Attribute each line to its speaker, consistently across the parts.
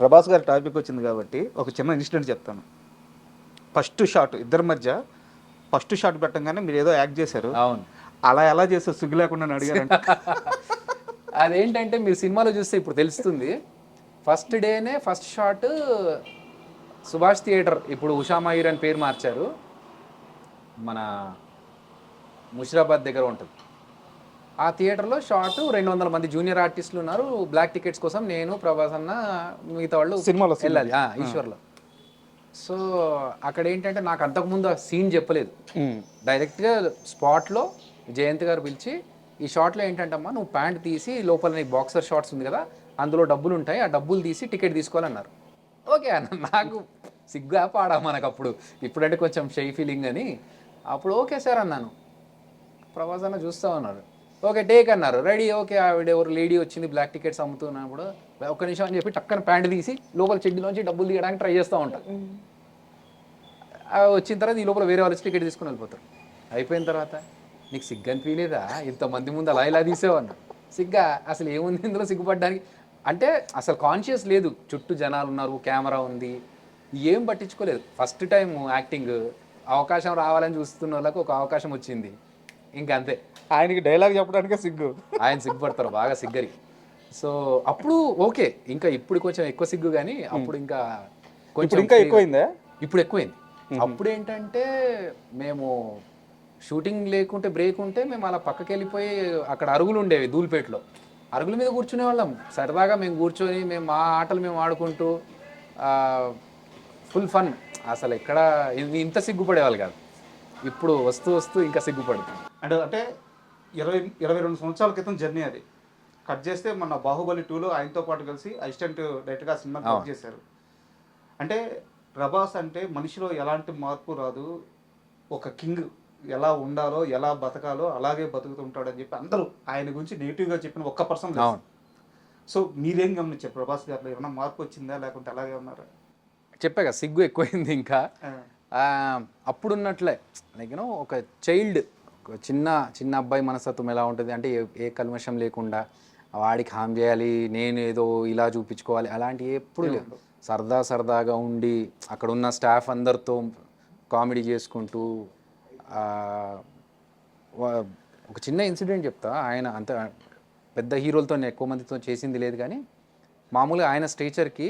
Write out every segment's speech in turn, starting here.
Speaker 1: ప్రభాస్ గారి టాపిక్ వచ్చింది కాబట్టి ఒక చిన్న ఇన్సిడెంట్ చెప్తాను. ఫస్ట్ షాట్ ఇద్దరి మధ్య ఫస్ట్ షాట్ పెట్టంగానే మీరు ఏదో యాక్ట్ చేశారు.
Speaker 2: అవును.
Speaker 1: అలా ఎలా చేస్తారు సిగ్గు లేకుండా అడిగారంటే
Speaker 2: అదేంటంటే మీరు సినిమాలో చూస్తే ఇప్పుడు తెలుస్తుంది. ఫస్ట్ డేనే ఫస్ట్ షాట్ సుభాష్ థియేటర్, ఇప్పుడు ఉషా మయూర్ అని పేరు మార్చారు, మన ముషిరాబాద్ దగ్గర ఉంటుంది. ఆ థియేటర్లో షాట్ 200 మంది జూనియర్ ఆర్టిస్టులు ఉన్నారు. బ్లాక్ టికెట్స్ కోసం నేను, ప్రభాస్ అన్న, మిగతా వాళ్ళు
Speaker 1: సినిమాలో
Speaker 2: వెళ్ళాలి ఈశ్వర్లో. సో అక్కడ ఏంటంటే నాకు అంతకుముందు ఆ సీన్ చెప్పలేదు. డైరెక్ట్గా స్పాట్లో జయంత్ గారు పిలిచి, ఈ షాట్లో ఏంటంటమ్మా నువ్వు ప్యాంట్ తీసి లోపల నీ బాక్సర్ షార్ట్స్ ఉంది కదా అందులో డబ్బులు ఉంటాయి, ఆ డబ్బులు తీసి టికెట్ తీసుకోవాలన్నారు. ఓకే అన్న, నాకు సిగ్గా పాడా మనకు అప్పుడు, ఇప్పుడంటే కొంచెం షై ఫీలింగ్ అని. అప్పుడు ఓకే సార్ అన్నాను. ప్రభాస్ అన్న చూస్తూ ఉన్నారు. ఓకే టేక్ అన్నారు. రెడీ. ఓకే ఆవిడ ఎవరు లేడీ వచ్చింది బ్లాక్ టికెట్స్ అమ్ముతున్నప్పుడు ఒక్క నిమిషం అని చెప్పి టక్కన ప్యాంట్ తీసి లోపల చెడ్డీలోంచి డబ్బులు తీయడానికి ట్రై చేస్తూ ఉంటారు. వచ్చిన తర్వాత ఈ లోపల వేరే వాళ్ళు టికెట్ తీసుకుని వెళ్ళిపోతారు. అయిపోయిన తర్వాత నీకు సిగ్గు అనిపించలేదా ఇంతమంది ముందు అలా ఇలా తీసేవన్నా? సిగ్గా అసలు ఏముంది ఇందులో సిగ్గుపడడానికి? అంటే అసలు కాన్షియస్ లేదు, చుట్టూ జనాలు ఉన్నారు, కెమెరా ఉంది, ఏం పట్టించుకోలేదు. ఫస్ట్ టైం యాక్టింగ్ అవకాశం రావాలని చూస్తున్న వాళ్ళకి ఒక అవకాశం వచ్చింది, ఇంకా అంతే.
Speaker 1: ఆయనకి డైలాగ్ చెప్పడానికే సిగ్గు.
Speaker 2: ఆయన సిగ్గుపడతారు బాగా సిగ్గరి. సో అప్పుడు ఓకే, ఇంకా ఇప్పుడు కొంచెం ఎక్కువ సిగ్గు, కానీ అప్పుడు ఇంకా కొంచెం
Speaker 1: ఇంకా ఎక్కువైందా?
Speaker 2: ఇప్పుడు ఎక్కువైంది. అప్పుడు ఏంటంటే మేము షూటింగ్ లేకుంటే బ్రేక్ ఉంటే మేము అలా పక్కకి వెళ్ళిపోయి, అక్కడ అరుగులు ఉండేవి ధూల్పేటలో, అరుగుల మీద కూర్చునే వాళ్ళం సరదాగా. మేము కూర్చొని మేము మా ఆటలు మేము ఆడుకుంటూ ఫుల్ ఫన్. అసలు ఎక్కడ ఇంత సిగ్గుపడేవాళ్ళు కాదు. ఇప్పుడు వస్తూ వస్తూ ఇంకా సిగ్గుపడుతుంది.
Speaker 1: అంటే 22 సంవత్సరాల క్రితం జర్నీ అది. కట్ చేస్తే మన బాహుబలి 2లో ఆయనతో పాటు కలిసి అసిస్టెంట్ డైరెక్టర్గా సినిమా కట్ చేశారు. అంటే ప్రభాస్ అంటే మనిషిలో ఎలాంటి మార్పు రాదు, ఒక కింగ్ ఎలా ఉండాలో ఎలా బతకాలో అలాగే బతుకుతుంటాడని చెప్పి అందరూ ఆయన గురించి నెగిటివ్గా చెప్పిన ఒక్క పర్సన్. సో మీరేం గమనించారు ప్రభాస్ గారిలో? ఏమన్నా మార్పు వచ్చిందా లేకుంటే అలాగే ఉన్నారా?
Speaker 2: చెప్పాక సిగ్గు ఎక్కువైంది. ఇంకా అప్పుడున్నట్లే లైక్ ఒక చైల్డ్, ఒక చిన్న అబ్బాయి మనస్తత్వం ఎలా ఉంటుంది అంటే ఏ కల్మషం లేకుండా వాడికి హామ్ చేయాలి, నేను ఏదో ఇలా చూపించుకోవాలి, అలాంటివి ఎప్పుడు లేదు. సరదాగా ఉండి అక్కడ ఉన్న స్టాఫ్ అందరితో కామెడీ చేసుకుంటూ. ఒక చిన్న ఇన్సిడెంట్ చెప్తా. ఆయన అంత పెద్ద హీరోలతో ఎక్కువ మందితో చేసింది లేదు, కానీ మామూలుగా ఆయన స్టేచర్కి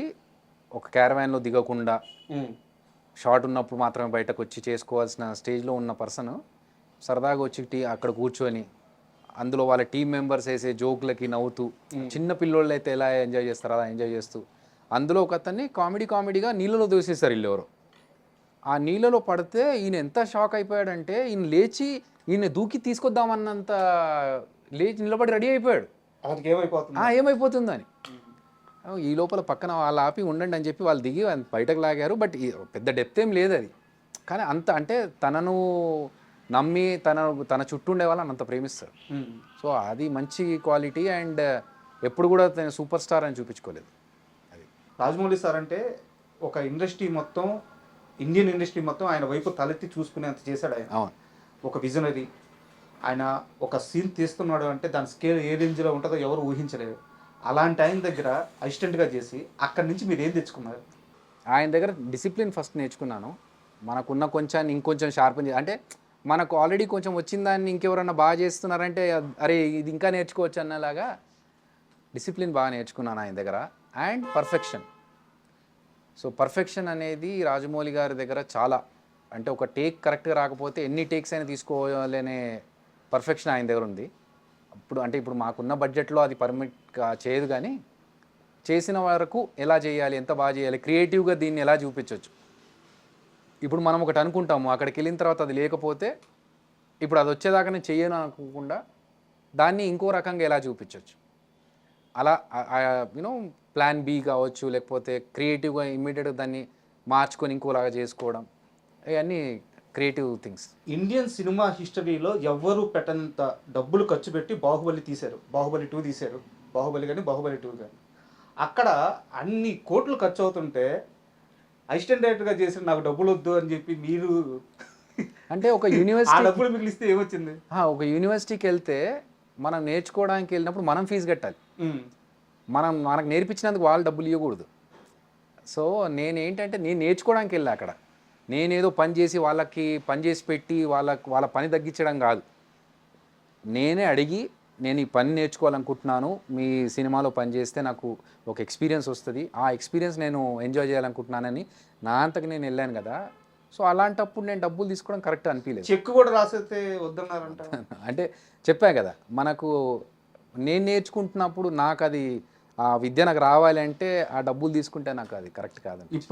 Speaker 2: ఒక క్యారవాన్లో దిగకుండా షార్ట్ ఉన్నప్పుడు మాత్రమే బయటకు వచ్చి చేసుకోవాల్సిన స్టేజ్లో ఉన్న పర్సన్ సరదాగా వచ్చి అక్కడ కూర్చొని అందులో వాళ్ళ టీం మెంబర్స్ వేసే జోకులకి నవ్వుతూ, చిన్న పిల్లోళ్ళు అయితే ఎలా ఎంజాయ్ చేస్తారో అలా ఎంజాయ్ చేస్తూ, అందులో ఒక అతన్ని కామెడీగా నీళ్ళలో దూసేస్తారు వీళ్ళు ఎవరో. ఆ నీళ్ళలో పడితే ఈయన ఎంత షాక్ అయిపోయాడంటే ఈయన లేచి ఈయన దూకి తీసుకొద్దామన్నంత లేచి నిలబడి రెడీ అయిపోయాడు. ఏమైపోతుందని. ఈ లోపల పక్కన వాళ్ళు ఆపి ఉండండి అని చెప్పి వాళ్ళు దిగి బయటకు లాగారు. బట్ పెద్ద డెప్త్ ఏం లేదు అది, కానీ అంత అంటే తనను నమ్మి తన చుట్టూ ఉండే వాళ్ళని అంత ప్రేమిస్తారు. సో అది మంచి క్వాలిటీ. అండ్ ఎప్పుడు కూడా తను సూపర్ స్టార్ అని చూపించుకోలేదు. అది
Speaker 1: రాజమౌళి సార్ అంటే ఒక ఇండస్ట్రీ మొత్తం, ఇండియన్ ఇండస్ట్రీ మొత్తం ఆయన వైపు తలెత్తి చూసుకునేంత చేశాడు ఆయన. ఒక విజనరీ. ఆయన ఒక సీన్ తీస్తున్నాడు అంటే దాని స్కేల్ ఏ రేంజ్లో ఉంటుందో ఎవరు ఊహించలేరు. అలాంటి ఆయన దగ్గర అసిస్టెంట్గా చేసి అక్కడి నుంచి మీరు ఏం తెచ్చుకున్నారు?
Speaker 2: ఆయన దగ్గర డిసిప్లిన్ ఫస్ట్ నేర్చుకున్నాను. మనకున్న కొంచెం ఇంకొంచెం షార్పెన్ అంటే మనకు ఆల్రెడీ కొంచెం వచ్చిన దాన్ని ఇంకెవరన్నా బాగా చేస్తున్నారంటే అరే ఇది ఇంకా నేర్చుకోవచ్చు అన్నలాగా డిసిప్లిన్ బాగా నేర్చుకున్నాను ఆయన దగ్గర. And perfection. సో పర్ఫెక్షన్ అనేది రాజమౌళి గారి దగ్గర చాలా, అంటే ఒక టేక్ కరెక్ట్గా రాకపోతే ఎన్ని టేక్స్ అయినా తీసుకోవాలనే పర్ఫెక్షన్ ఆయన దగ్గర ఉంది. ఇప్పుడు మాకున్న బడ్జెట్లో అది పర్మిట్ చేయదు, కానీ చేసిన వరకు ఎలా చేయాలి, ఎంత బాగా చేయాలి, క్రియేటివ్గా దీన్ని ఎలా చూపించవచ్చు. ఇప్పుడు మనం ఒకటి అనుకుంటాము, అక్కడికి వెళ్ళిన తర్వాత అది లేకపోతే ఇప్పుడు అది వచ్చేదాకా నేను చెయ్యను అనుకోకుండా దాన్ని ఇంకో రకంగా ఎలా చూపించవచ్చు. అలా ప్లాన్ బి కావచ్చు, లేకపోతే క్రియేటివ్గా ఇమ్మీడియట్గా దాన్ని మార్చుకొని ఇంకోలాగా చేసుకోవడం, ఇవన్నీ క్రియేటివ్ థింగ్స్.
Speaker 1: ఇండియన్ సినిమా హిస్టరీలో ఎవ్వరూ పెట్టనంత డబ్బులు ఖర్చు పెట్టి బాహుబలి తీశారు, బాహుబలి 2 తీశారు, బాహుబలి కానీ బాహుబలి 2 కానీ. అక్కడ అన్ని కోట్లు ఖర్చు అవుతుంటే అసిస్టెంట్ డైరెక్టర్గా చేసిన నాకు డబ్బులు వద్దు అని చెప్పి మీరు
Speaker 2: అంటే ఒక యూనివర్సిటీ
Speaker 1: డబ్బులు మిగిలిస్తే ఏమొచ్చింది?
Speaker 2: ఒక యూనివర్సిటీకి వెళ్తే మనం నేర్చుకోవడానికి వెళ్ళినప్పుడు మనం ఫీజు కట్టాలి. మనకు నేర్పించినందుకు వాళ్ళు డబ్బులు ఇవ్వకూడదు. సో నేనేంటంటే నేను నేర్చుకోవడానికి వెళ్ళా అక్కడ. నేనేదో పని చేసి వాళ్ళకి పని చేసి పెట్టి వాళ్ళ పని తగ్గించడం కాదు. నేనే అడిగి నేను ఈ పని నేర్చుకోవాలనుకుంటున్నాను, మీ సినిమాలో పని చేస్తే నాకు ఒక ఎక్స్పీరియన్స్ వస్తుంది, ఆ ఎక్స్పీరియన్స్ నేను ఎంజాయ్ చేయాలనుకుంటున్నానని నా అంతకు నేను వెళ్ళాను కదా. సో అలాంటప్పుడు నేను డబ్బులు తీసుకోవడం కరెక్ట్ అనిపించలేదు.
Speaker 1: చెక్ కూడా రాసేస్తే వద్దన్నారంట.
Speaker 2: అంటే చెప్పా కదా, మనకు నేను నేర్చుకుంటున్నప్పుడు నాకు అది ఆ విద్య నాకు రావాలి అంటే ఆ డబ్బులు తీసుకుంటే నాకు అది కరెక్ట్ కాదు.
Speaker 1: ఇప్పుడు